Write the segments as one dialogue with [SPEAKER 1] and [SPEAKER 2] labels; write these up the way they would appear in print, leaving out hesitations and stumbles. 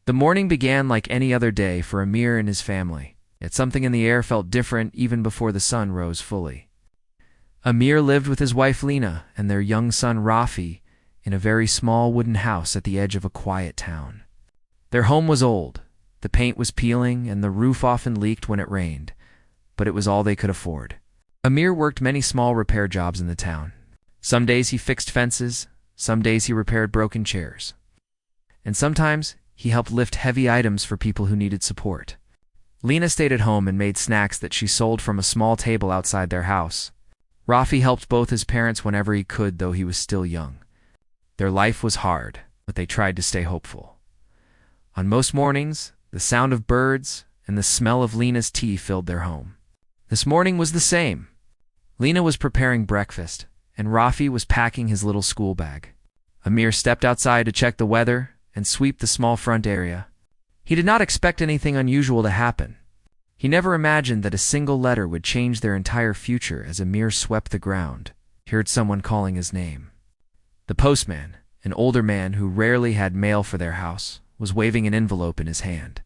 [SPEAKER 1] The morning began like any other day for Amir and his family, yet something in the air felt different even before the sun rose fully. Amir lived with his wife Lena and their young son Rafi in a very small wooden house at the edge of a quiet town. Their home was old, the paint was peeling, and the roof often leaked when it rained, but it was all they could afford. Amir worked many small repair jobs in the town. Some days he fixed fences, some days he repaired broken chairs, and sometimes he helped lift heavy items for people who needed support. Lena stayed at home and made snacks that she sold from a small table outside their house. Rafi helped both his parents whenever he could, though he was still young. Their life was hard, but they tried to stay hopeful. On most mornings, the sound of birds and the smell of Lena's tea filled their home. This morning was the same. Lena was preparing breakfast, and Rafi was packing his little school bag. Amir stepped outside to check the weather and sweep the small front area. He did not expect anything unusual to happen. He never imagined that a single letter would change their entire future. As Amir swept the ground, he heard someone calling his name. The postman, an older man who rarely had mail for their house, was waving an envelope in his hand.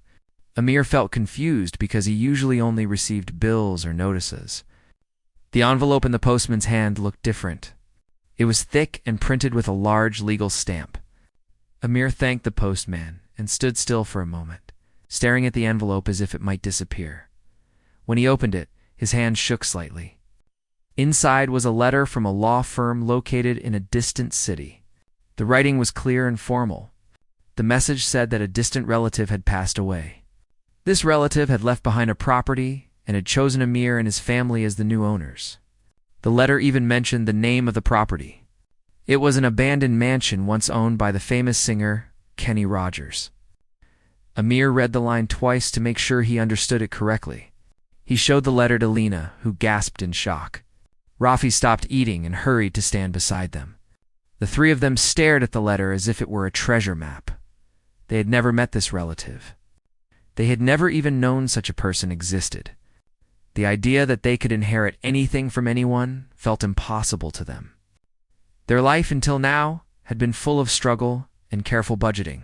[SPEAKER 1] Amir felt confused because he usually only received bills or notices. The envelope in the postman's hand looked different. It was thick and printed with a large legal stamp. Amir thanked the postman and stood still for a moment, staring at the envelope as if it might disappear. When he opened it, his hand shook slightly. Inside was a letter from a law firm located in a distant city. The writing was clear and formal. The message said that a distant relative had passed away. This relative had left behind a property and had chosen Amir and his family as the new owners. The letter even mentioned the name of the property. It was an abandoned mansion once owned by the famous singer Kenny Rogers. Amir read the line twice to make sure he understood it correctly. He showed the letter to Lena, who gasped in shock. Rafi stopped eating and hurried to stand beside them. The three of them stared at the letter as if it were a treasure map. They had never met this relative. They had never even known such a person existed. The idea that they could inherit anything from anyone felt impossible to them. Their life until now had been full of struggle and careful budgeting.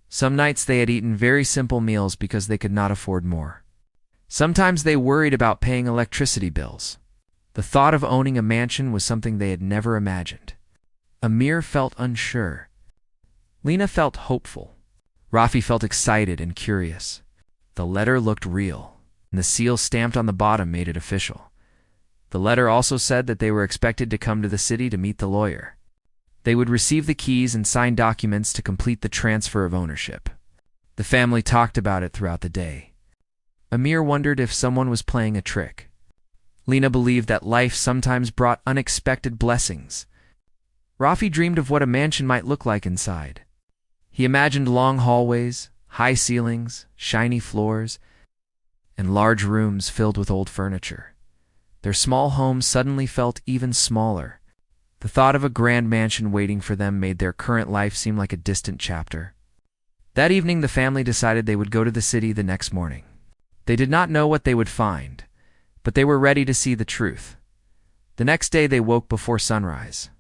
[SPEAKER 1] Some nights they had eaten very simple meals because they could not afford more. Sometimes they worried about paying electricity bills. The thought of owning a mansion was something they had never imagined. Amir felt unsure. Lena felt hopeful. Rafi felt excited and curious. The letter looked real, and the seal stamped on the bottom made it official. The letter also said that they were expected to come to the city to meet the lawyer. They would receive the keys and sign documents to complete the transfer of ownership. The family talked about it throughout the day. Amir wondered if someone was playing a trick. Lena believed that life sometimes brought unexpected blessings. Rafi dreamed of what a mansion might look like inside. He imagined long hallways, high ceilings, shiny floors, and large rooms filled with old furniture. Their small home suddenly felt even smaller. The thought of a grand mansion waiting for them made their current life seem like a distant chapter. That evening, the family decided they would go to the city the next morning. They did not know what they would find, but they were ready to see the truth. The next day, they woke before sunrise.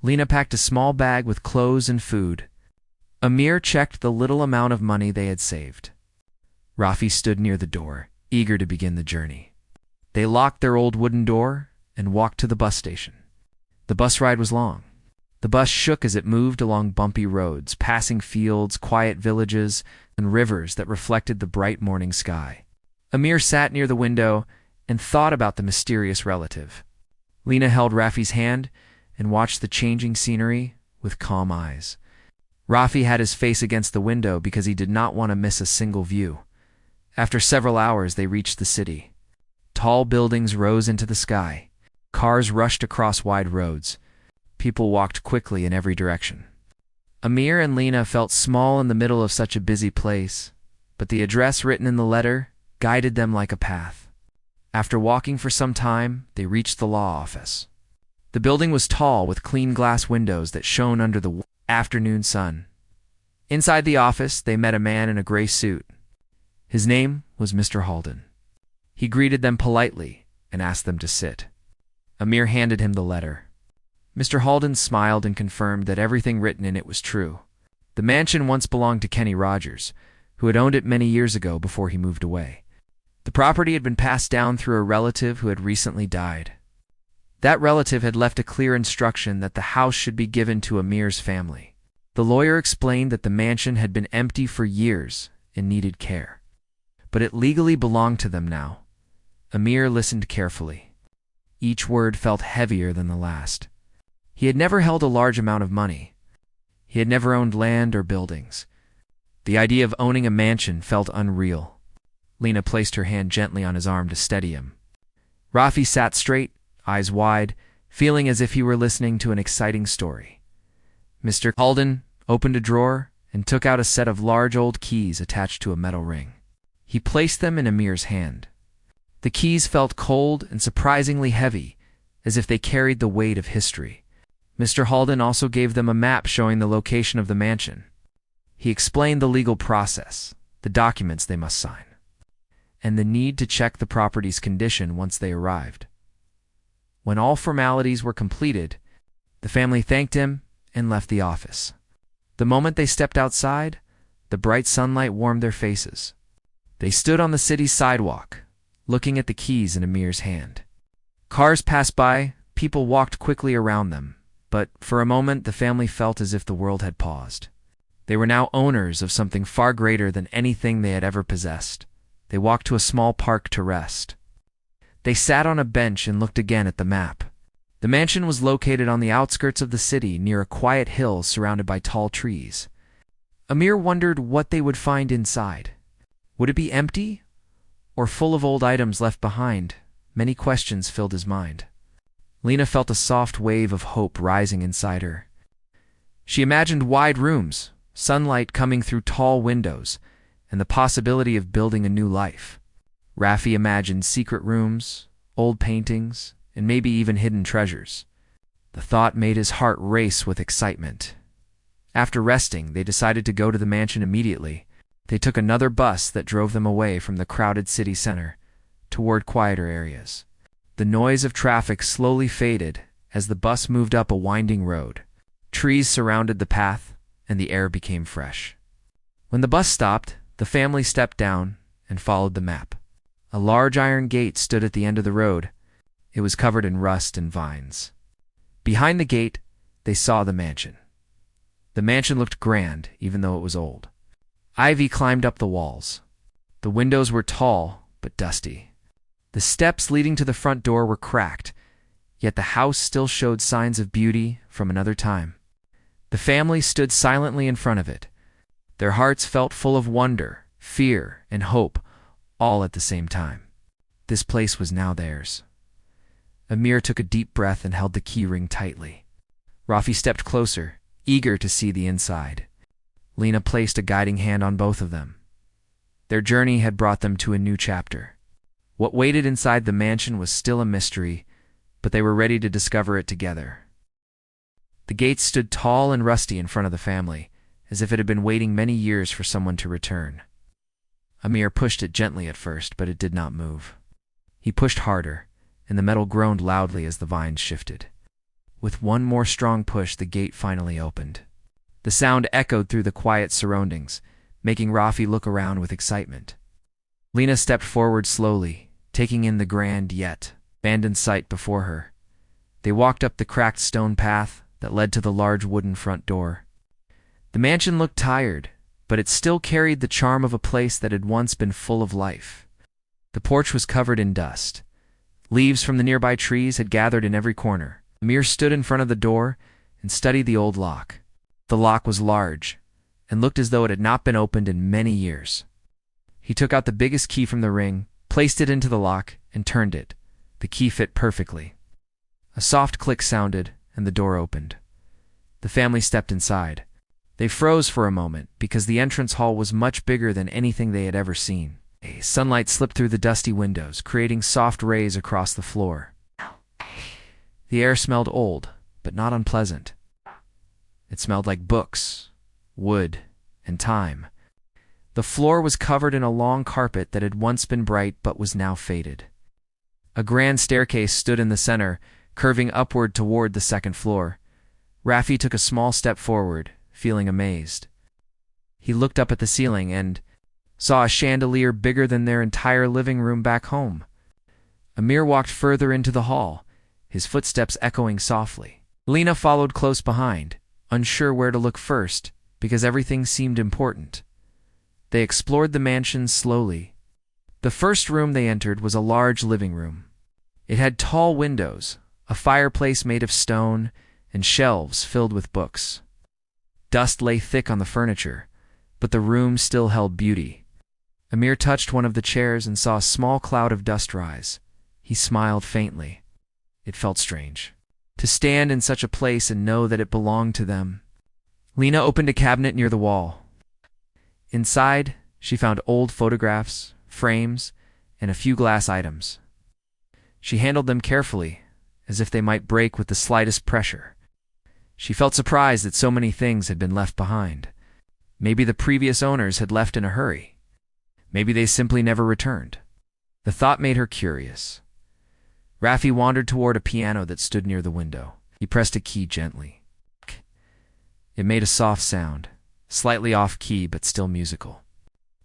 [SPEAKER 1] Lena packed a small bag with clothes and food. Amir checked the little amount of money they had saved. Rafi stood near the door, eager to begin the journey. They locked their old wooden door and walked to the bus station. The bus ride was long. The bus shook as it moved along bumpy roads, passing fields, quiet villages, and rivers that reflected the bright morning sky. Amir sat near the window and thought about the mysterious relative. Lena held Rafi's hand and watched the changing scenery with calm eyes. Rafi had his face against the window because he did not want to miss a single view. After several hours, they reached the city. Tall buildings rose into the sky. Cars rushed across wide roads. People walked quickly in every direction. Amir and Lena felt small in the middle of such a busy place, but the address written in the letter guided them like a path. After walking for some time, they reached the law office. The building was tall with clean glass windows that shone under the afternoon sun. Inside the office, they met a man in a gray suit. His name was Mr. Halden. He greeted them politely and asked them to sit. Amir handed him the letter. Mr. Halden smiled and confirmed that everything written in it was true. The mansion once belonged to Kenny Rogers, who had owned it many years ago before he moved away. The property had been passed down through a relative who had recently died. That relative had left a clear instruction that the house should be given to Amir's family. The lawyer explained that the mansion had been empty for years and needed care. But it legally belonged to them now. Amir listened carefully. Each word felt heavier than the last. He had never held a large amount of money. He had never owned land or buildings. The idea of owning a mansion felt unreal. Lena placed her hand gently on his arm to steady him. Rafi sat straight, eyes wide, feeling as if he were listening to an exciting story. Mr. Halden opened a drawer and took out a set of large old keys attached to a metal ring. He placed them in Amir's hand. The keys felt cold and surprisingly heavy, as if they carried the weight of history. Mr. Halden also gave them a map showing the location of the mansion. He explained the legal process, the documents they must sign, and the need to check the property's condition once they arrived. When all formalities were completed, the family thanked him and left the office. The moment they stepped outside, the bright sunlight warmed their faces. They stood on the city's sidewalk, looking at the keys in Amir's hand. Cars passed by, people walked quickly around them, but for a moment the family felt as if the world had paused. They were now owners of something far greater than anything they had ever possessed. They walked to a small park to rest. They sat on a bench and looked again at the map. The mansion was located on the outskirts of the city near a quiet hill surrounded by tall trees. Amir wondered what they would find inside. Would it be empty or full of old items left behind? Many questions filled his mind. Lena felt a soft wave of hope rising inside her. She imagined wide rooms, sunlight coming through tall windows, and the possibility of building a new life. Rafi imagined secret rooms, old paintings, and maybe even hidden treasures. The thought made his heart race with excitement. After resting, they decided to go to the mansion immediately. They took another bus that drove them away from the crowded city center, toward quieter areas. The noise of traffic slowly faded as the bus moved up a winding road. Trees surrounded the path, and the air became fresh. When the bus stopped, the family stepped down and followed the map. A large iron gate stood at the end of the road. It was covered in rust and vines. Behind the gate, they saw the mansion. The mansion looked grand, even though it was old. Ivy climbed up the walls. The windows were tall, but dusty. The steps leading to the front door were cracked, yet the house still showed signs of beauty from another time. The family stood silently in front of it. Their hearts felt full of wonder, fear, and hope, all at the same time. This place was now theirs. Amir took a deep breath and held the key ring tightly. Rafi stepped closer, eager to see the inside. Lena placed a guiding hand on both of them. Their journey had brought them to a new chapter. What waited inside the mansion was still a mystery, but they were ready to discover it together. The gate stood tall and rusty in front of the family, as if it had been waiting many years for someone to return. Amir pushed it gently at first, but it did not move. He pushed harder, and the metal groaned loudly as the vines shifted. With one more strong push, the gate finally opened. The sound echoed through the quiet surroundings, making Rafi look around with excitement. Lena stepped forward slowly, taking in the grand yet abandoned sight before her. They walked up the cracked stone path that led to the large wooden front door. The mansion looked tired, but it still carried the charm of a place that had once been full of life. The porch was covered in dust. Leaves from the nearby trees had gathered in every corner. Amir stood in front of the door and studied the old lock. The lock was large and looked as though it had not been opened in many years. He took out the biggest key from the ring, placed it into the lock, and turned it. The key fit perfectly. A soft click sounded, and the door opened. The family stepped inside. They froze for a moment because the entrance hall was much bigger than anything they had ever seen. Sunlight slipped through the dusty windows, creating soft rays across the floor. The air smelled old, but not unpleasant. It smelled like books, wood, and time. The floor was covered in a long carpet that had once been bright but was now faded. A grand staircase stood in the center, curving upward toward the second floor. Rafi took a small step forward, feeling amazed. He looked up at the ceiling and saw a chandelier bigger than their entire living room back home. Amir walked further into the hall, his footsteps echoing softly. Lena followed close behind, unsure where to look first, because everything seemed important. They explored the mansion slowly. The first room they entered was a large living room. It had tall windows, a fireplace made of stone, and shelves filled with books. Dust lay thick on the furniture, but the room still held beauty. Amir touched one of the chairs and saw a small cloud of dust rise. He smiled faintly. It felt strange to stand in such a place and know that it belonged to them. Lena opened a cabinet near the wall. Inside, she found old photographs, frames, and a few glass items. She handled them carefully, as if they might break with the slightest pressure. She felt surprised that so many things had been left behind. Maybe the previous owners had left in a hurry. Maybe they simply never returned. The thought made her curious. Raffi wandered toward a piano that stood near the window. He pressed a key gently. It made a soft sound, slightly off-key but still musical.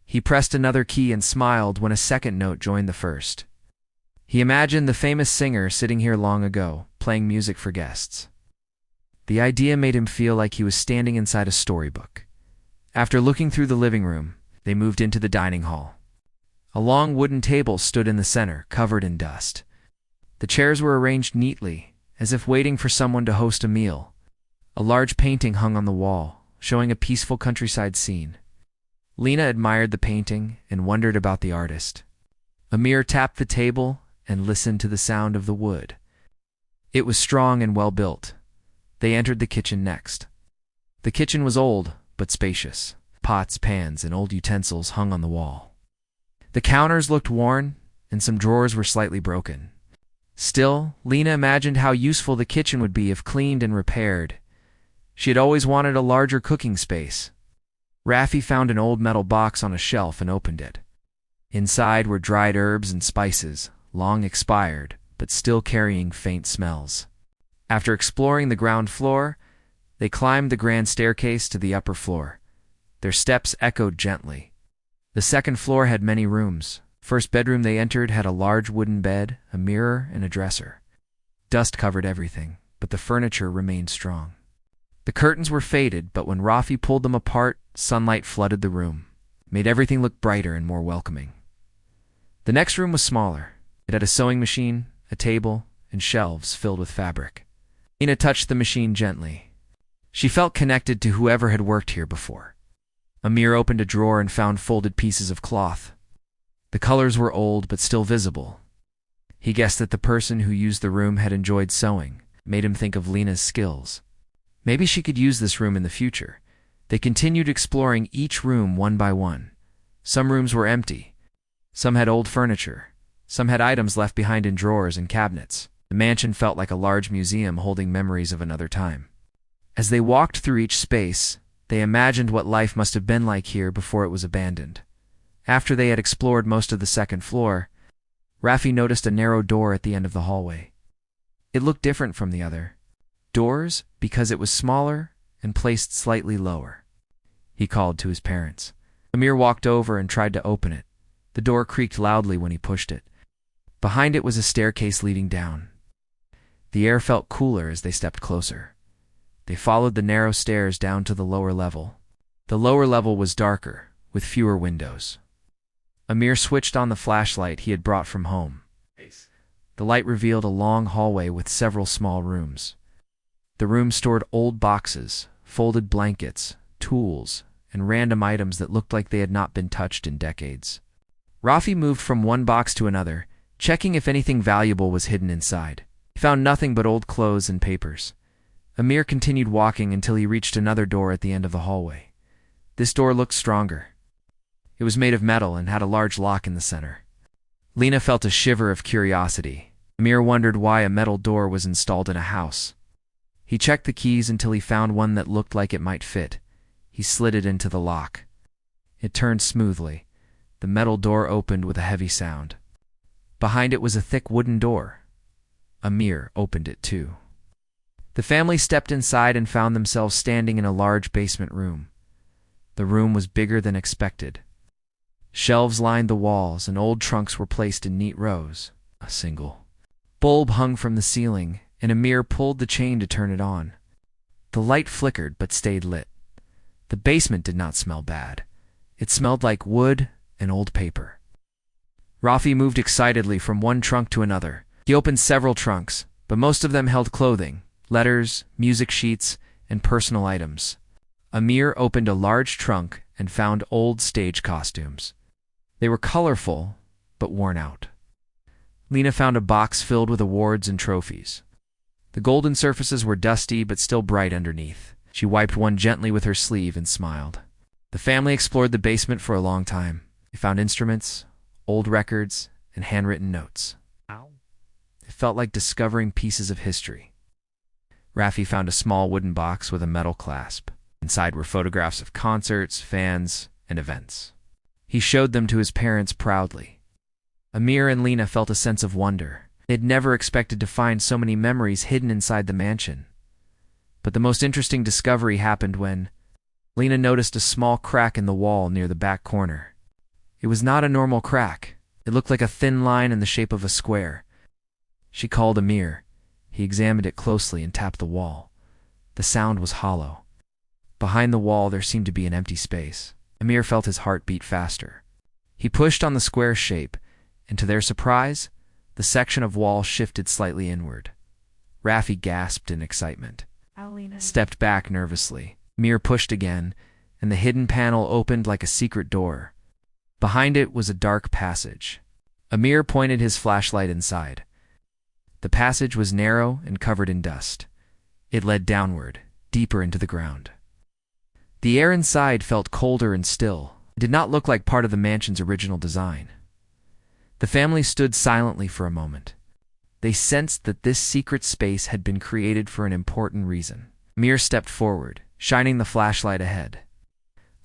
[SPEAKER 1] He pressed another key and smiled when a second note joined the first. He imagined the famous singer sitting here long ago, playing music for guests. The idea made him feel like he was standing inside a storybook. After looking through the living room, they moved into the dining hall. A long wooden table stood in the center, covered in dust. The chairs were arranged neatly, as if waiting for someone to host a meal. A large painting hung on the wall, showing a peaceful countryside scene. Lena admired the painting and wondered about the artist. Amir tapped the table and listened to the sound of the wood. It was strong and well built. They entered the kitchen next. The kitchen was old, but spacious. Pots, pans, and old utensils hung on the wall. The counters looked worn, and some drawers were slightly broken. Still, Lena imagined how useful the kitchen would be if cleaned and repaired. She had always wanted a larger cooking space. Raffi found an old metal box on a shelf and opened it. Inside were dried herbs and spices, long expired, but still carrying faint smells. After exploring the ground floor, they climbed the grand staircase to the upper floor. Their steps echoed gently. The second floor had many rooms. First bedroom they entered had a large wooden bed, a mirror, and a dresser. Dust covered everything, but the furniture remained strong. The curtains were faded, but when Raffi pulled them apart, sunlight flooded the room, made everything look brighter and more welcoming. The next room was smaller. It had a sewing machine, a table, and shelves filled with fabric. Lena touched the machine gently. She felt connected to whoever had worked here before. Amir opened a drawer and found folded pieces of cloth. The colors were old but still visible. He guessed that the person who used the room had enjoyed sewing, made him think of Lena's skills. Maybe she could use this room in the future. They continued exploring each room one by one. Some rooms were empty. Some had old furniture. Some had items left behind in drawers and cabinets. The mansion felt like a large museum holding memories of another time. As they walked through each space, they imagined what life must have been like here before it was abandoned. After they had explored most of the second floor, Raffi noticed a narrow door at the end of the hallway. It looked different from the other doors because it was smaller and placed slightly lower. He called to his parents. Amir walked over and tried to open it. The door creaked loudly when he pushed it. Behind it was a staircase leading down. The air felt cooler as they stepped closer. They followed the narrow stairs down to the lower level. The lower level was darker, with fewer windows. Amir switched on the flashlight he had brought from home. The light revealed a long hallway with several small rooms. The room stored old boxes, folded blankets, tools, and random items that looked like they had not been touched in decades. Raffi moved from one box to another, checking if anything valuable was hidden inside. He found nothing but old clothes and papers. Amir continued walking until he reached another door at the end of the hallway. This door looked stronger. It was made of metal and had a large lock in the center. Lena felt a shiver of curiosity. Amir wondered why a metal door was installed in a house. He checked the keys until he found one that looked like it might fit. He slid it into the lock. It turned smoothly. The metal door opened with a heavy sound. Behind it was a thick wooden door. Amir opened it too. The family stepped inside and found themselves standing in a large basement room. The room was bigger than expected. Shelves lined the walls, and old trunks were placed in neat rows. A single bulb hung from the ceiling, and Amir pulled the chain to turn it on. The light flickered but stayed lit. The basement did not smell bad. It smelled like wood and old paper. Rafi moved excitedly from one trunk to another. He opened several trunks, but most of them held clothing, letters, music sheets, and personal items. Amir opened a large trunk and found old stage costumes. They were colorful, but worn out. Lena found a box filled with awards and trophies. The golden surfaces were dusty but still bright underneath. She wiped one gently with her sleeve and smiled. The family explored the basement for a long time. They found instruments, old records, and handwritten notes. It felt like discovering pieces of history. Rafi found a small wooden box with a metal clasp. Inside were photographs of concerts, fans, and events. He showed them to his parents proudly. Amir and Lena felt a sense of wonder. They had never expected to find so many memories hidden inside the mansion. But the most interesting discovery happened when Lena noticed a small crack in the wall near the back corner. It was not a normal crack. It looked like a thin line in the shape of a square. She called Amir. He examined it closely and tapped the wall. The sound was hollow. Behind the wall there seemed to be an empty space. Amir felt his heart beat faster. He pushed on the square shape, and to their surprise, the section of wall shifted slightly inward. Rafi gasped in excitement. Stepped back nervously. Amir pushed again, and the hidden panel opened like a secret door. Behind it was a dark passage. Amir pointed his flashlight inside. The passage was narrow and covered in dust. It led downward, deeper into the ground. The air inside felt colder and still. It did not look like part of the mansion's original design. The family stood silently for a moment. They sensed that this secret space had been created for an important reason. Amir stepped forward, shining the flashlight ahead.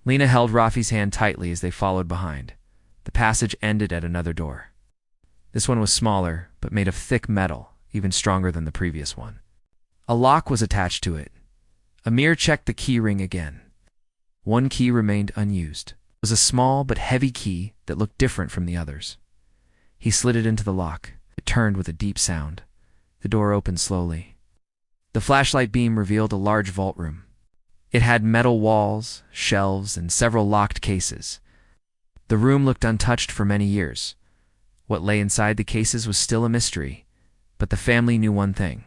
[SPEAKER 1] Lena held Rafi's hand tightly as they followed behind. The passage ended at another door. This one was smaller, but made of thick metal, even stronger than the previous one. A lock was attached to it. Amir checked the key ring again. One key remained unused. It was a small but heavy key that looked different from the others. He slid it into the lock. It turned with a deep sound. The door opened slowly. The flashlight beam revealed a large vault room. It had metal walls, shelves, and several locked cases. The room looked untouched for many years. What lay inside the cases was still a mystery, but the family knew one thing.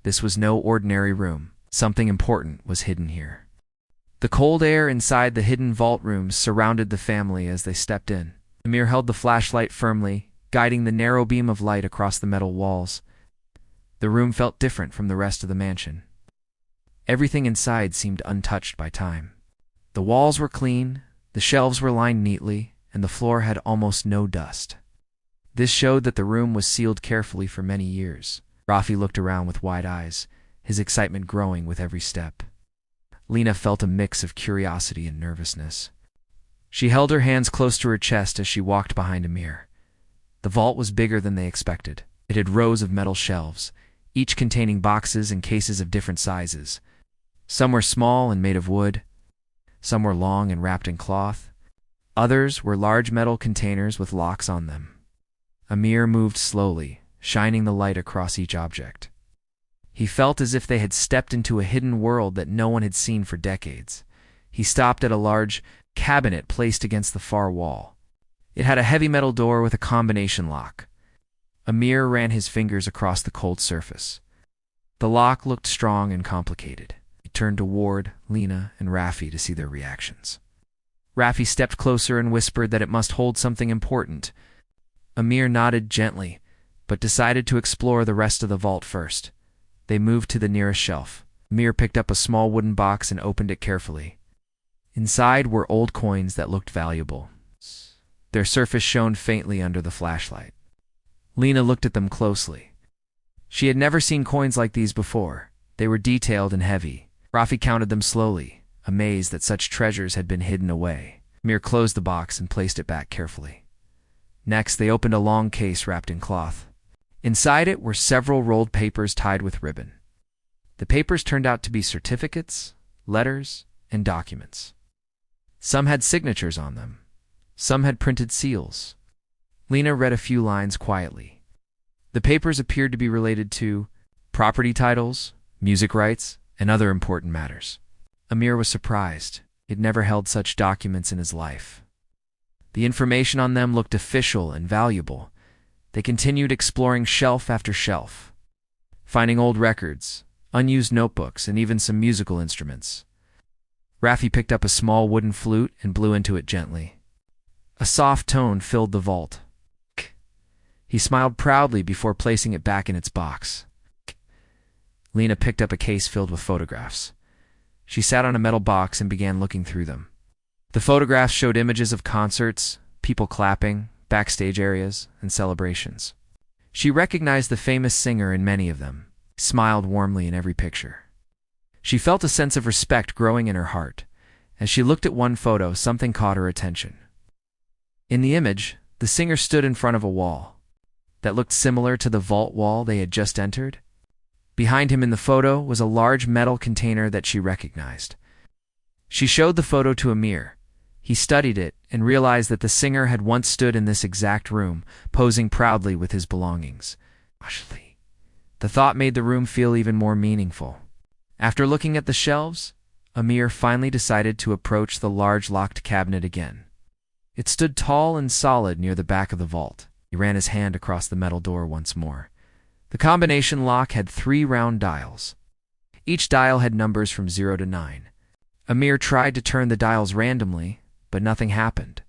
[SPEAKER 1] This was no ordinary room. Something important was hidden here. The cold air inside the hidden vault rooms surrounded the family as they stepped in. Amir held the flashlight firmly, guiding the narrow beam of light across the metal walls. The room felt different from the rest of the mansion. Everything inside seemed untouched by time. The walls were clean, the shelves were lined neatly, and the floor had almost no dust. This showed that the room was sealed carefully for many years. Rafi looked around with wide eyes, his excitement growing with every step. Lena felt a mix of curiosity and nervousness. She held her hands close to her chest as she walked behind Amir. The vault was bigger than they expected. It had rows of metal shelves, each containing boxes and cases of different sizes. Some were small and made of wood. Some were long and wrapped in cloth. Others were large metal containers with locks on them. Amir moved slowly, shining the light across each object. He felt as if they had stepped into a hidden world that no one had seen for decades. He stopped at a large cabinet placed against the far wall. It had a heavy metal door with a combination lock. Amir ran his fingers across the cold surface. The lock looked strong and complicated. He turned toward Lena and Rafi to see their reactions. Rafi stepped closer and whispered that it must hold something important. Amir nodded gently, but decided to explore the rest of the vault first. They moved to the nearest shelf. Amir picked up a small wooden box and opened it carefully. Inside were old coins that looked valuable. Their surface shone faintly under the flashlight. Lena looked at them closely. She had never seen coins like these before. They were detailed and heavy. Rafi counted them slowly, amazed that such treasures had been hidden away. Amir closed the box and placed it back carefully. Next, they opened a long case wrapped in cloth. Inside it were several rolled papers tied with ribbon. The papers turned out to be certificates, letters, and documents. Some had signatures on them. Some had printed seals. Lena read a few lines quietly. The papers appeared to be related to property titles, music rights, and other important matters. Amir was surprised. He'd never held such documents in his life. The information on them looked official and valuable. They continued exploring shelf after shelf, finding old records, unused notebooks, and even some musical instruments. Rafi picked up a small wooden flute and blew into it gently. A soft tone filled the vault. He smiled proudly before placing it back in its box. Lena picked up a case filled with photographs. She sat on a metal box and began looking through them. The photographs showed images of concerts, people clapping, backstage areas, and celebrations. She recognized the famous singer in many of them, smiled warmly in every picture. She felt a sense of respect growing in her heart. As she looked at one photo, something caught her attention. In the image, the singer stood in front of a wall that looked similar to the vault wall they had just entered. Behind him in the photo was a large metal container that she recognized. She showed the photo to Amir. He studied it and realized that the singer had once stood in this exact room, posing proudly with his belongings. The thought made the room feel even more meaningful. After looking at the shelves, Amir finally decided to approach the large locked cabinet again. It stood tall and solid near the back of the vault. He ran his hand across the metal door once more. The combination lock had 3 round dials. Each dial had numbers from 0 to 9. Amir tried to turn the dials randomly, but nothing happened.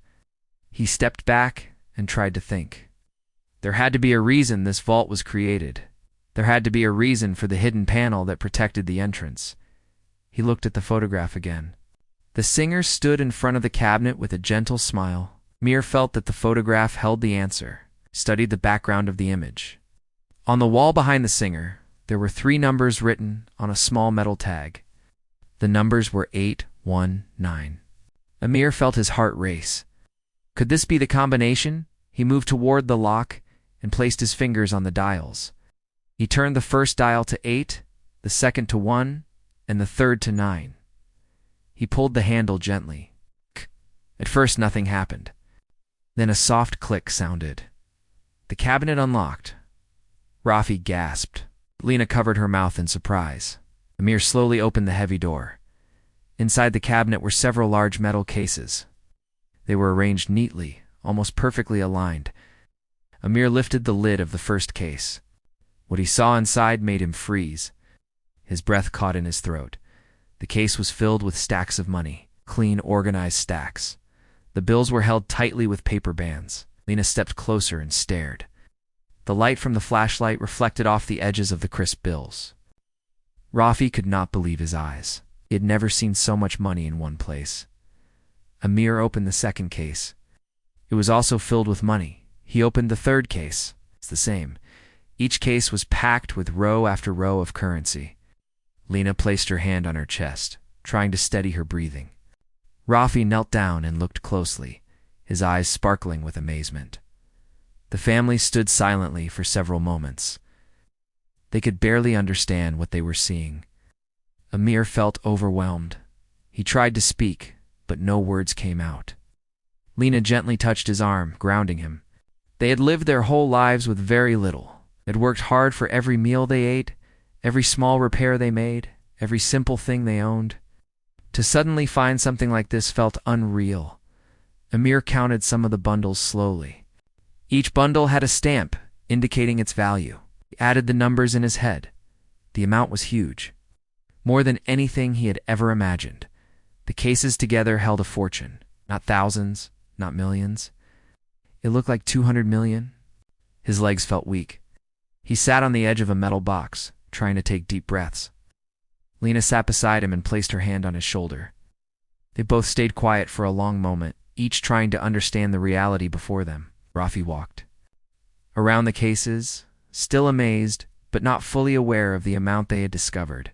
[SPEAKER 1] He stepped back and tried to think. There had to be a reason this vault was created. There had to be a reason for the hidden panel that protected the entrance. He looked at the photograph again. The singer stood in front of the cabinet with a gentle smile. Amir felt that the photograph held the answer, studied the background of the image. On the wall behind the singer, there were 3 numbers written on a small metal tag. The numbers were 819. Amir felt his heart race. Could this be the combination? He moved toward the lock and placed his fingers on the dials. He turned the first dial to 8, the second to 1, and the third to 9. He pulled the handle gently. At first, nothing happened. Then a soft click sounded. The cabinet unlocked. Rafi gasped. Lena covered her mouth in surprise. Amir slowly opened the heavy door. Inside the cabinet were several large metal cases. They were arranged neatly, almost perfectly aligned. Amir lifted the lid of the first case. What he saw inside made him freeze. His breath caught in his throat. The case was filled with stacks of money, clean, organized stacks. The bills were held tightly with paper bands. Lena stepped closer and stared. The light from the flashlight reflected off the edges of the crisp bills. Rafi could not believe his eyes. He had never seen so much money in one place. Amir opened the second case. It was also filled with money. He opened the third case. It's the same. Each case was packed with row after row of currency. Lena placed her hand on her chest, trying to steady her breathing. Rafi knelt down and looked closely, his eyes sparkling with amazement. The family stood silently for several moments. They could barely understand what they were seeing. Amir felt overwhelmed. He tried to speak, but no words came out. Lena gently touched his arm, grounding him. They had lived their whole lives with very little. They had worked hard for every meal they ate, every small repair they made, every simple thing they owned. To suddenly find something like this felt unreal. Amir counted some of the bundles slowly. Each bundle had a stamp, indicating its value. He added the numbers in his head. The amount was huge. More than anything he had ever imagined. The cases together held a fortune. Not thousands, not millions. It looked like 200 million. His legs felt weak. He sat on the edge of a metal box, trying to take deep breaths. Lena sat beside him and placed her hand on his shoulder. They both stayed quiet for a long moment, each trying to understand the reality before them. Rafi walked around the cases, still amazed, but not fully aware of the amount they had discovered.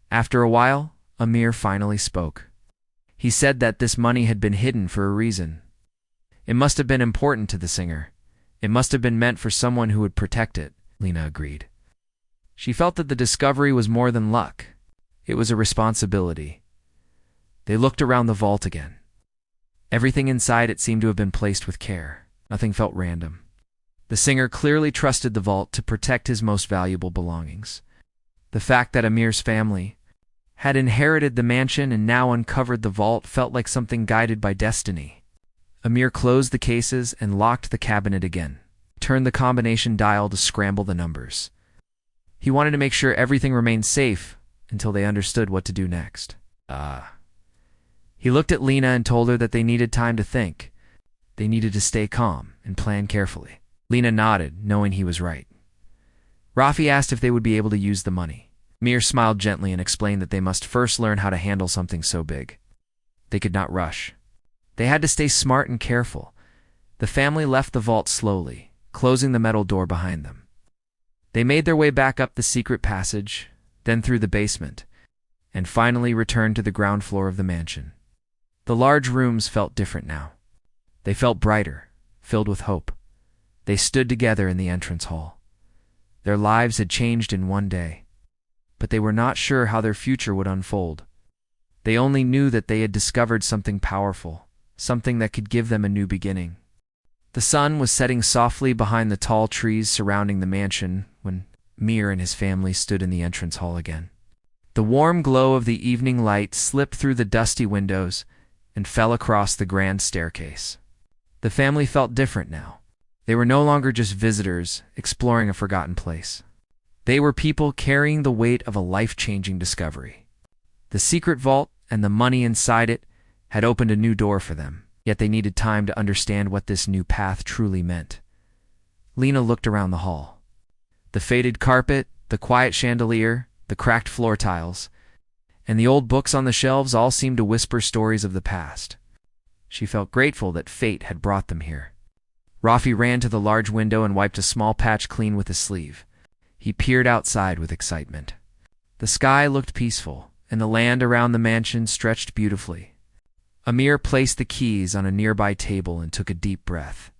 [SPEAKER 1] After a while, Amir finally spoke. He said that this money had been hidden for a reason. It must have been important to the singer. It must have been meant for someone who would protect it, Lena agreed. She felt that the discovery was more than luck. It was a responsibility. They looked around the vault again. Everything inside it seemed to have been placed with care. Nothing felt random. The singer clearly trusted the vault to protect his most valuable belongings. The fact that Amir's family had inherited the mansion and now uncovered the vault felt like something guided by destiny. Amir closed the cases and locked the cabinet again, turned the combination dial to scramble the numbers. He wanted to make sure everything remained safe until they understood what to do next. He looked at Lena and told her that they needed time to think. They needed to stay calm and plan carefully. Lena nodded, knowing he was right. Rafi asked if they would be able to use the money. Amir smiled gently and explained that they must first learn how to handle something so big. They could not rush. They had to stay smart and careful. The family left the vault slowly, closing the metal door behind them. They made their way back up the secret passage, then through the basement, and finally returned to the ground floor of the mansion. The large rooms felt different now. They felt brighter, filled with hope. They stood together in the entrance hall. Their lives had changed in one day, but they were not sure how their future would unfold. They only knew that they had discovered something powerful, something that could give them a new beginning. The sun was setting softly behind the tall trees surrounding the mansion when Amir and his family stood in the entrance hall again. The warm glow of the evening light slipped through the dusty windows and fell across the grand staircase. The family felt different now. They were no longer just visitors exploring a forgotten place. They were people carrying the weight of a life-changing discovery. The secret vault and the money inside it had opened a new door for them, yet they needed time to understand what this new path truly meant. Lena looked around the hall. The faded carpet, the quiet chandelier, the cracked floor tiles, and the old books on the shelves all seemed to whisper stories of the past. She felt grateful that fate had brought them here. Rafi ran to the large window and wiped a small patch clean with his sleeve. He peered outside with excitement. The sky looked peaceful, and the land around the mansion stretched beautifully. Amir placed the keys on a nearby table and took a deep breath.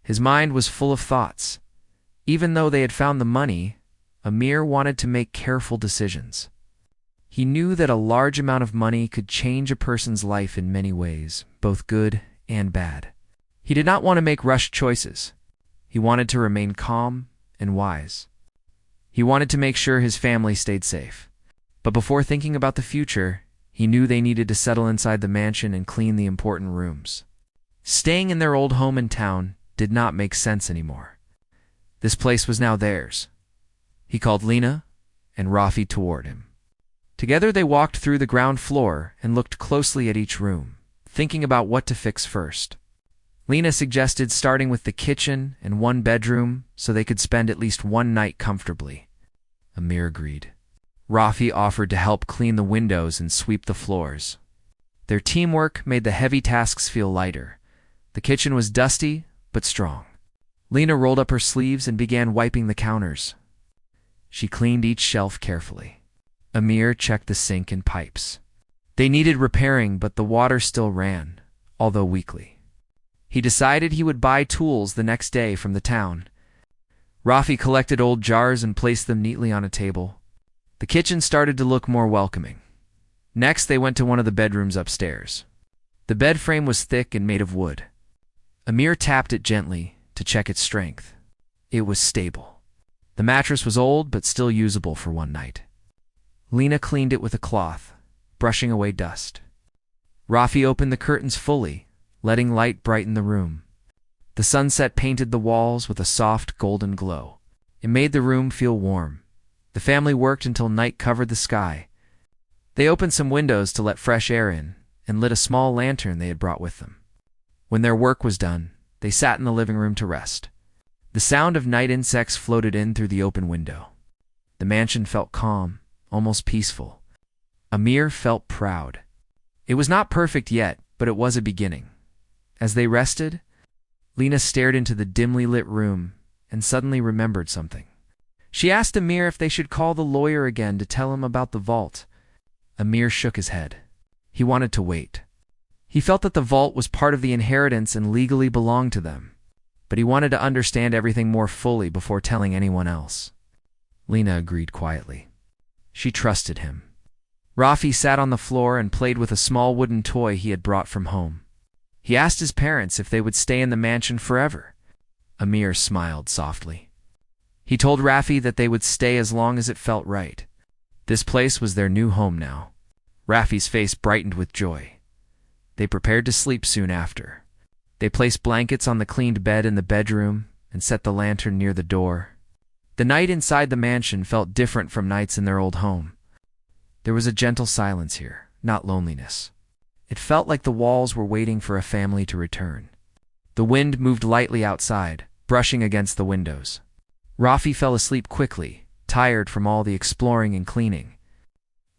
[SPEAKER 1] His mind was full of thoughts. Even though they had found the money, Amir wanted to make careful decisions. He knew that a large amount of money could change a person's life in many ways, both good and bad. He did not want to make rushed choices. He wanted to remain calm and wise. He wanted to make sure his family stayed safe. But before thinking about the future, he knew they needed to settle inside the mansion and clean the important rooms. Staying in their old home in town did not make sense anymore. This place was now theirs. He called Lena and Rafi toward him. Together they walked through the ground floor and looked closely at each room, thinking about what to fix first. Lena suggested starting with the kitchen and one bedroom so they could spend at least one night comfortably. Amir agreed. Rafi offered to help clean the windows and sweep the floors. Their teamwork made the heavy tasks feel lighter. The kitchen was dusty, but strong. Lena rolled up her sleeves and began wiping the counters. She cleaned each shelf carefully. Amir checked the sink and pipes. They needed repairing, but the water still ran, although weakly. He decided he would buy tools the next day from the town. Rafi collected old jars and placed them neatly on a table. The kitchen started to look more welcoming. Next, they went to one of the bedrooms upstairs. The bed frame was thick and made of wood. Amir tapped it gently to check its strength. It was stable. The mattress was old but still usable for one night. Lena cleaned it with a cloth, brushing away dust. Rafi opened the curtains fully, letting light brighten the room. The sunset painted the walls with a soft golden glow. It made the room feel warm. The family worked until night covered the sky. They opened some windows to let fresh air in and lit a small lantern they had brought with them. When their work was done, they sat in the living room to rest. The sound of night insects floated in through the open window. The mansion felt calm, almost peaceful. Amir felt proud. It was not perfect yet, but it was a beginning. As they rested, Lena stared into the dimly lit room and suddenly remembered something. She asked Amir if they should call the lawyer again to tell him about the vault. Amir shook his head. He wanted to wait. He felt that the vault was part of the inheritance and legally belonged to them, but he wanted to understand everything more fully before telling anyone else. Lena agreed quietly. She trusted him. Rafi sat on the floor and played with a small wooden toy he had brought from home. He asked his parents if they would stay in the mansion forever. Amir smiled softly. He told Rafi that they would stay as long as it felt right. This place was their new home now. Rafi's face brightened with joy. They prepared to sleep soon after. They placed blankets on the cleaned bed in the bedroom and set the lantern near the door. The night inside the mansion felt different from nights in their old home. There was a gentle silence here, not loneliness. It felt like the walls were waiting for a family to return. The wind moved lightly outside, brushing against the windows. Rafi fell asleep quickly, tired from all the exploring and cleaning.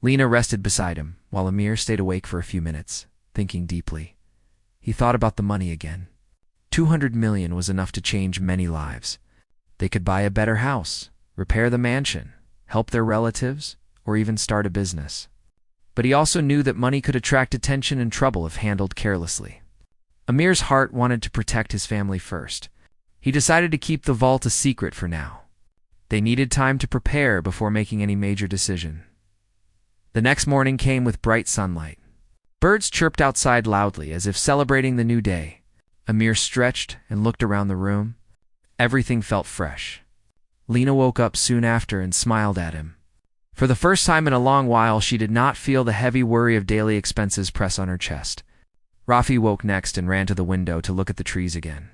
[SPEAKER 1] Lena rested beside him, while Amir stayed awake for a few minutes, thinking deeply. He thought about the money again. 200 million was enough to change many lives. They could buy a better house, repair the mansion, help their relatives, or even start a business. But he also knew that money could attract attention and trouble if handled carelessly. Amir's heart wanted to protect his family first. He decided to keep the vault a secret for now. They needed time to prepare before making any major decision. The next morning came with bright sunlight. Birds chirped outside loudly as if celebrating the new day. Amir stretched and looked around the room. Everything felt fresh. Lena woke up soon after and smiled at him. For the first time in a long while, she did not feel the heavy worry of daily expenses press on her chest. Rafi woke next and ran to the window to look at the trees again.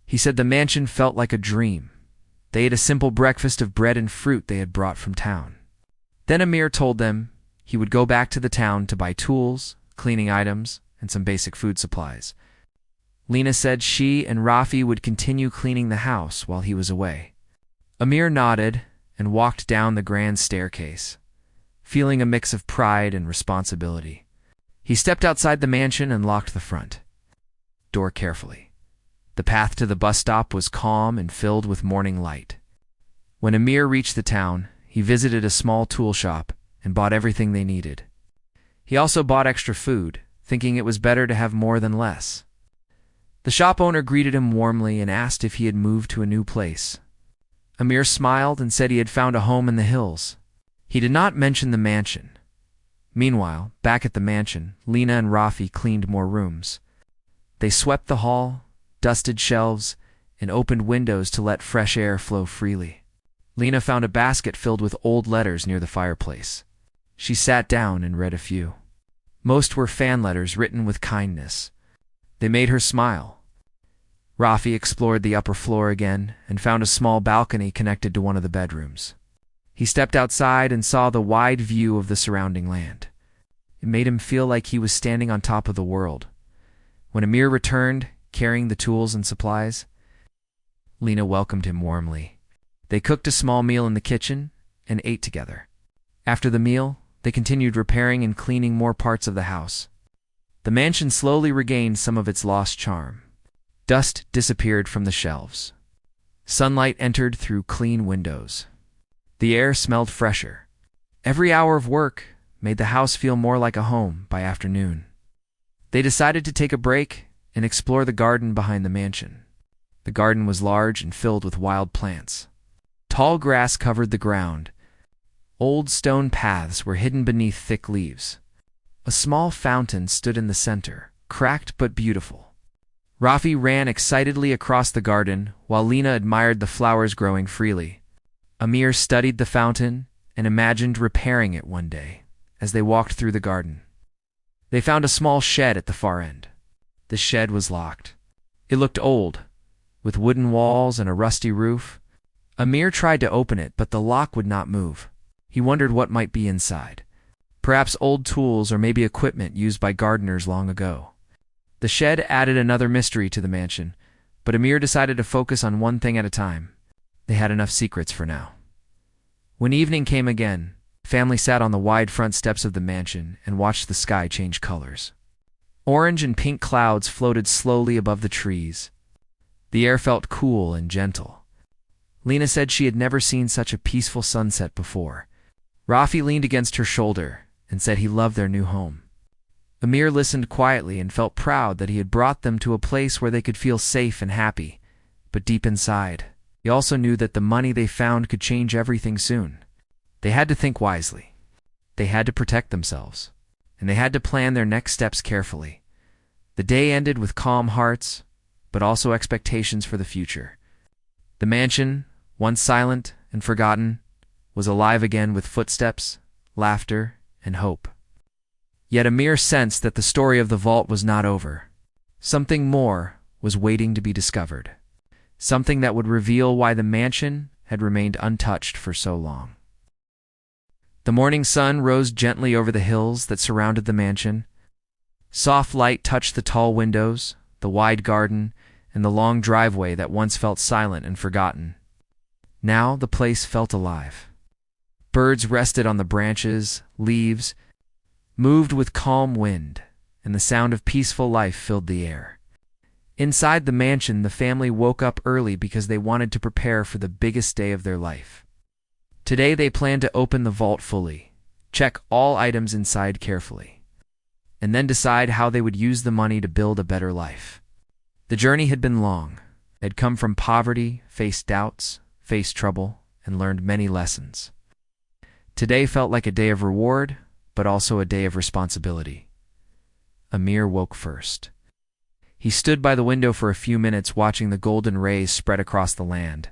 [SPEAKER 1] He said the mansion felt like a dream. They ate a simple breakfast of bread and fruit they had brought from town. Then Amir told them he would go back to the town to buy tools, cleaning items, and some basic food supplies. Lena said she and Rafi would continue cleaning the house while he was away. Amir nodded and walked down the grand staircase, feeling a mix of pride and responsibility. He stepped outside the mansion and locked the front door carefully. The path to the bus stop was calm and filled with morning light. When Amir reached the town, he visited a small tool shop and bought everything they needed. He also bought extra food, thinking it was better to have more than less. The shop owner greeted him warmly and asked if he had moved to a new place. Amir smiled and said he had found a home in the hills. He did not mention the mansion. Meanwhile, back at the mansion, Lena and Rafi cleaned more rooms. They swept the hall, dusted shelves, and opened windows to let fresh air flow freely. Lena found a basket filled with old letters near the fireplace. She sat down and read a few. Most were fan letters written with kindness. They made her smile. Rafi explored the upper floor again and found a small balcony connected to one of the bedrooms. He stepped outside and saw the wide view of the surrounding land. It made him feel like he was standing on top of the world. When Amir returned, carrying the tools and supplies, Lena welcomed him warmly. They cooked a small meal in the kitchen and ate together. After the meal, they continued repairing and cleaning more parts of the house. The mansion slowly regained some of its lost charm. Dust disappeared from the shelves. Sunlight entered through clean windows. The air smelled fresher. Every hour of work made the house feel more like a home by afternoon. They decided to take a break and explore the garden behind the mansion. The garden was large and filled with wild plants. Tall grass covered the ground. Old stone paths were hidden beneath thick leaves. A small fountain stood in the center, cracked but beautiful. Rafi ran excitedly across the garden while Lena admired the flowers growing freely. Amir studied the fountain and imagined repairing it one day as they walked through the garden. They found a small shed at the far end. The shed was locked. It looked old, with wooden walls and a rusty roof. Amir tried to open it, but the lock would not move. He wondered what might be inside. Perhaps old tools or maybe equipment used by gardeners long ago. The shed added another mystery to the mansion, but Amir decided to focus on one thing at a time. They had enough secrets for now. When evening came again, the family sat on the wide front steps of the mansion and watched the sky change colors. Orange and pink clouds floated slowly above the trees. The air felt cool and gentle. Lena said she had never seen such a peaceful sunset before. Rafi leaned against her shoulder and said he loved their new home. Amir listened quietly and felt proud that he had brought them to a place where they could feel safe and happy. But deep inside, he also knew that the money they found could change everything soon. They had to think wisely. They had to protect themselves. And they had to plan their next steps carefully. The The day ended with calm hearts, but also expectations for the future. The mansion, once silent and forgotten, was alive again with footsteps, laughter, and hope. Yet Amir sensed that the story of the vault was not over. Something more was waiting to be discovered. Something that would reveal why the mansion had remained untouched for so long. The morning sun rose gently over the hills that surrounded the mansion. Soft light touched the tall windows, the wide garden, and the long driveway that once felt silent and forgotten. Now the place felt alive. Birds rested on the branches, leaves, moved with calm wind, and the sound of peaceful life filled the air. Inside the mansion, the family woke up early because they wanted to prepare for the biggest day of their life. Today they planned to open the vault fully, check all items inside carefully, and then decide how they would use the money to build a better life. The journey had been long. They had come from poverty, faced doubts, faced trouble, and learned many lessons. Today felt like a day of reward, but also a day of responsibility. Amir woke first. He stood by the window for a few minutes watching the golden rays spread across the land.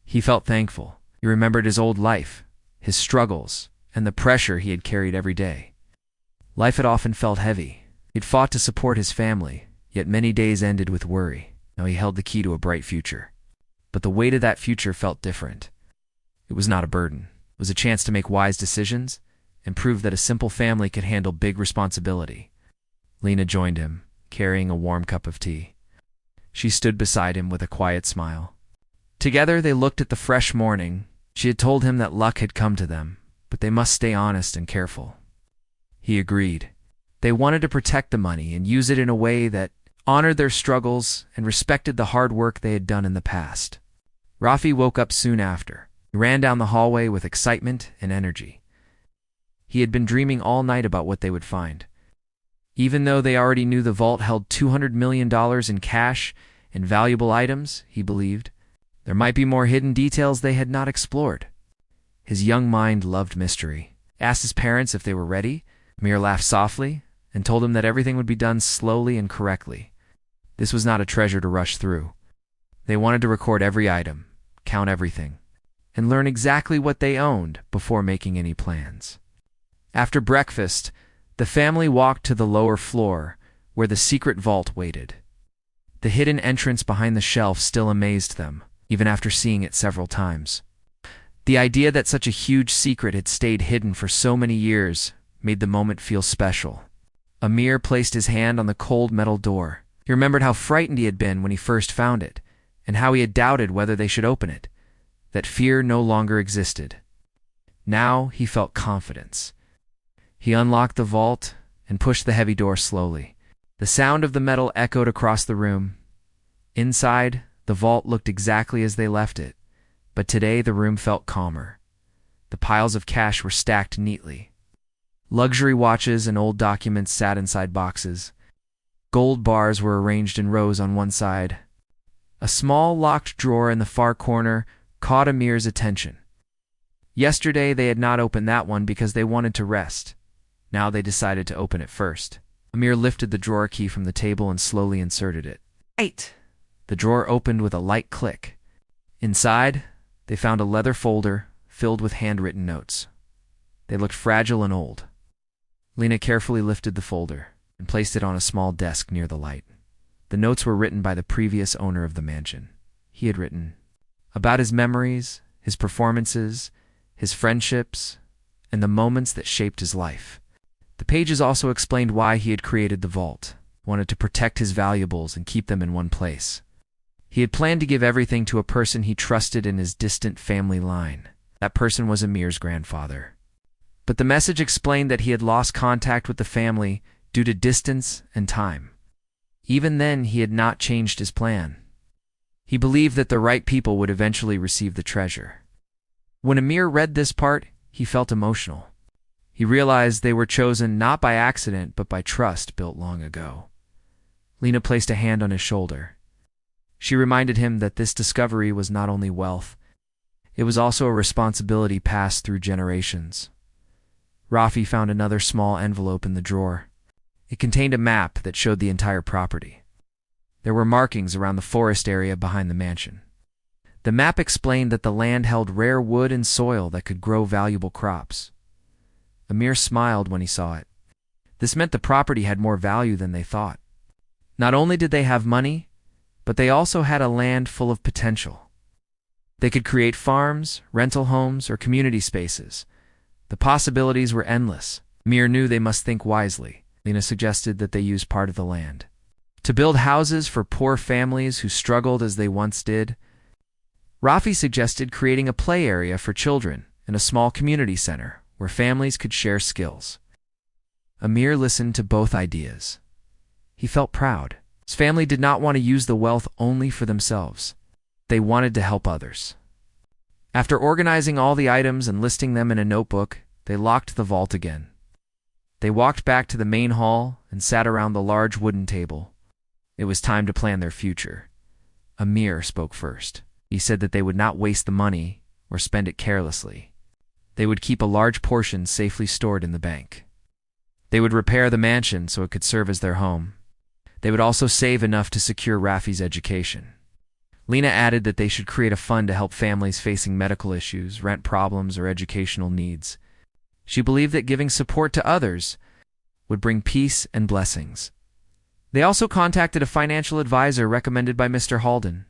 [SPEAKER 1] He felt thankful. He remembered his old life, his struggles, and the pressure he had carried every day. Life had often felt heavy. He'd fought to support his family, yet many days ended with worry. Now he held the key to a bright future. But the weight of that future felt different. It was not a burden. It was a chance to make wise decisions and prove that a simple family could handle big responsibility. Lena joined him, carrying a warm cup of tea. She stood beside him with a quiet smile. Together they looked at the fresh morning. She had told him that luck had come to them, but they must stay honest and careful. He agreed. They wanted to protect the money and use it in a way that honored their struggles and respected the hard work they had done in the past. Rafi woke up soon after. He ran down the hallway with excitement and energy. He had been dreaming all night about what they would find. Even though they already knew the vault held $200 million in cash and valuable items, he believed there might be more hidden details they had not explored. His young mind loved mystery. Asked his parents if they were ready. Amir laughed softly and told him that everything would be done slowly and correctly. This was not a treasure to rush through. They wanted to record every item, count everything, and learn exactly what they owned before making any plans. After breakfast, the family walked to the lower floor, where the secret vault waited. The hidden entrance behind the shelf still amazed them, even after seeing it several times. The idea that such a huge secret had stayed hidden for so many years made the moment feel special. Amir placed his hand on the cold metal door. He remembered how frightened he had been when he first found it, and how he had doubted whether they should open it. That fear no longer existed. Now he felt confidence. He unlocked the vault and pushed the heavy door slowly. The sound of the metal echoed across the room. Inside, the vault looked exactly as they left it, but today the room felt calmer. The piles of cash were stacked neatly. Luxury watches and old documents sat inside boxes. Gold bars were arranged in rows on one side. A small locked drawer in the far corner caught Amir's attention. Yesterday they had not opened that one because they wanted to rest. Now they decided to open it first. Amir lifted the drawer key from the table and slowly inserted it. 8. The drawer opened with a light click. Inside, they found a leather folder filled with handwritten notes. They looked fragile and old. Lena carefully lifted the folder and placed it on a small desk near the light. The notes were written by the previous owner of the mansion. He had written about his memories, his performances, his friendships, and the moments that shaped his life. The pages also explained why he had created the vault, wanted to protect his valuables and keep them in one place. He had planned to give everything to a person he trusted in his distant family line. That person was Amir's grandfather. But the message explained that he had lost contact with the family due to distance and time. Even then, he had not changed his plan. He believed that the right people would eventually receive the treasure. When Amir read this part, he felt emotional. He realized they were chosen not by accident, but by trust built long ago. Lena placed a hand on his shoulder. She reminded him that this discovery was not only wealth, it was also a responsibility passed through generations. Rafi found another small envelope in the drawer. It contained a map that showed the entire property. There were markings around the forest area behind the mansion. The map explained that the land held rare wood and soil that could grow valuable crops. Amir smiled when he saw it. This meant the property had more value than they thought. Not only did they have money, but they also had a land full of potential. They could create farms, rental homes, or community spaces. The possibilities were endless. Amir knew they must think wisely. Lena suggested that they use part of the land to build houses for poor families who struggled as they once did. Rafi suggested creating a play area for children and a small community center where families could share skills. Amir listened to both ideas. He felt proud. His family did not want to use the wealth only for themselves. They wanted to help others. After organizing all the items and listing them in a notebook, they locked the vault again. They walked back to the main hall and sat around the large wooden table. It was time to plan their future. Amir spoke first. He said that they would not waste the money or spend it carelessly. They would keep a large portion safely stored in the bank. They would repair the mansion so it could serve as their home. They would also save enough to secure Rafi's education. Lena added that they should create a fund to help families facing medical issues, rent problems, or educational needs. She believed that giving support to others would bring peace and blessings. They also contacted a financial advisor recommended by Mr. Halden.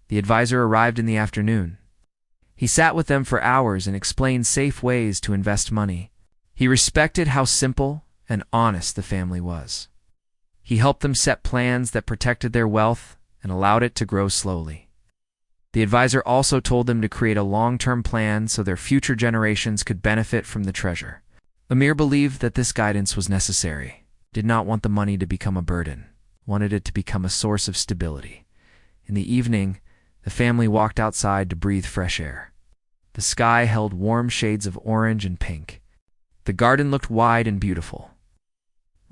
[SPEAKER 1] The advisor arrived in the afternoon. He sat with them for hours and explained safe ways to invest money. He respected how simple and honest the family was. He helped them set plans that protected their wealth and allowed it to grow slowly. The advisor also told them to create a long-term plan so their future generations could benefit from the treasure. Amir believed that this guidance was necessary, did not want the money to become a burden, wanted it to become a source of stability. In the evening, the family walked outside to breathe fresh air. The sky held warm shades of orange and pink. The garden looked wide and beautiful.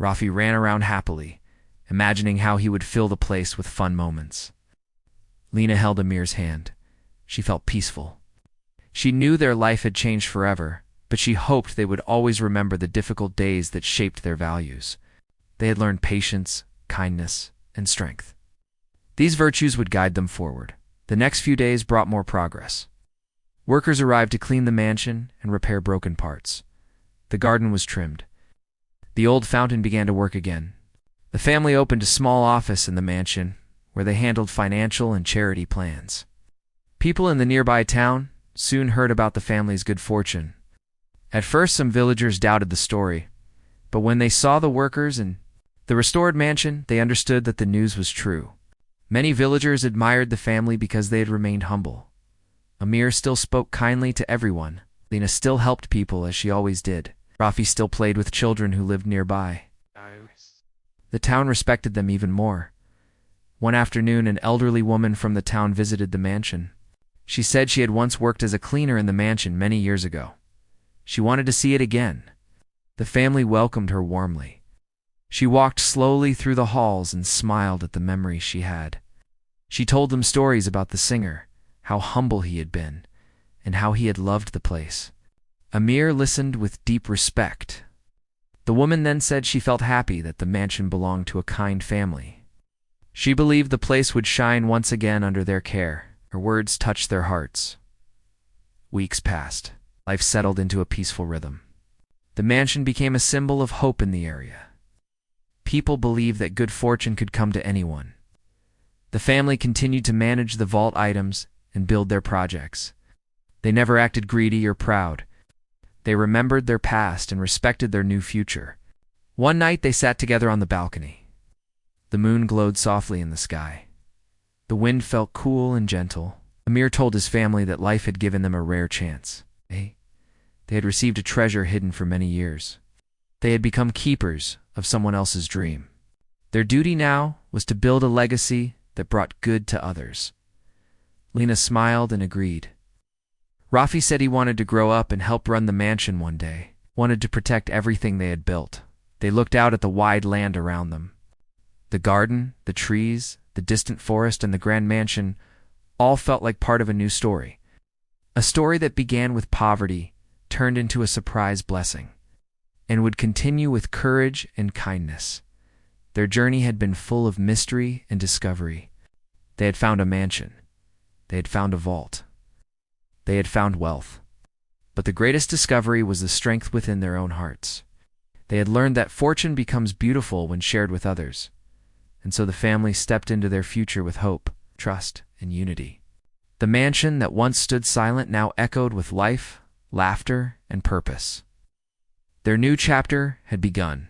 [SPEAKER 1] Rafi ran around happily, imagining how he would fill the place with fun moments. Lena held Amir's hand. She felt peaceful. She knew their life had changed forever, but she hoped they would always remember the difficult days that shaped their values. They had learned patience, kindness, and strength. These virtues would guide them forward. The next few days brought more progress. Workers arrived to clean the mansion and repair broken parts. The garden was trimmed. The old fountain began to work again. The family opened a small office in the mansion where they handled financial and charity plans. People in the nearby town soon heard about the family's good fortune. At first, some villagers doubted the story, but when they saw the workers and the restored mansion, they understood that the news was true. Many villagers admired the family because they had remained humble. Amir still spoke kindly to everyone. Lena still helped people as she always did. Rafi still played with children who lived nearby. The town respected them even more. One afternoon, an elderly woman from the town visited the mansion. She said she had once worked as a cleaner in the mansion many years ago. She wanted to see it again. The family welcomed her warmly. She walked slowly through the halls and smiled at the memories she had. She told them stories about the singer, how humble he had been, and how he had loved the place. Amir listened with deep respect. The woman then said she felt happy that the mansion belonged to a kind family. She believed the place would shine once again under their care. Her words touched their hearts. Weeks passed. Life settled into a peaceful rhythm. The mansion became a symbol of hope in the area. People believed that good fortune could come to anyone. The family continued to manage the vault items and build their projects. They never acted greedy or proud. They remembered their past and respected their new future. One night they sat together on the balcony. The moon glowed softly in the sky. The wind felt cool and gentle. Amir told his family that life had given them a rare chance. They had received a treasure hidden for many years. They had become keepers of someone else's dream. Their duty now was to build a legacy that brought good to others. Lena smiled and agreed. Rafi said he wanted to grow up and help run the mansion one day, wanted to protect everything they had built. They looked out at the wide land around them. The garden, the trees, the distant forest, and the grand mansion all felt like part of a new story. A story that began with poverty turned into a surprise blessing. and would continue with courage and kindness. Their journey had been full of mystery and discovery. They had found a mansion. They had found a vault. They had found wealth. But the greatest discovery was the strength within their own hearts. They had learned that fortune becomes beautiful when shared with others. And so the family stepped into their future with hope, trust, and unity. The mansion that once stood silent now echoed with life, laughter, and purpose. Their new chapter had begun.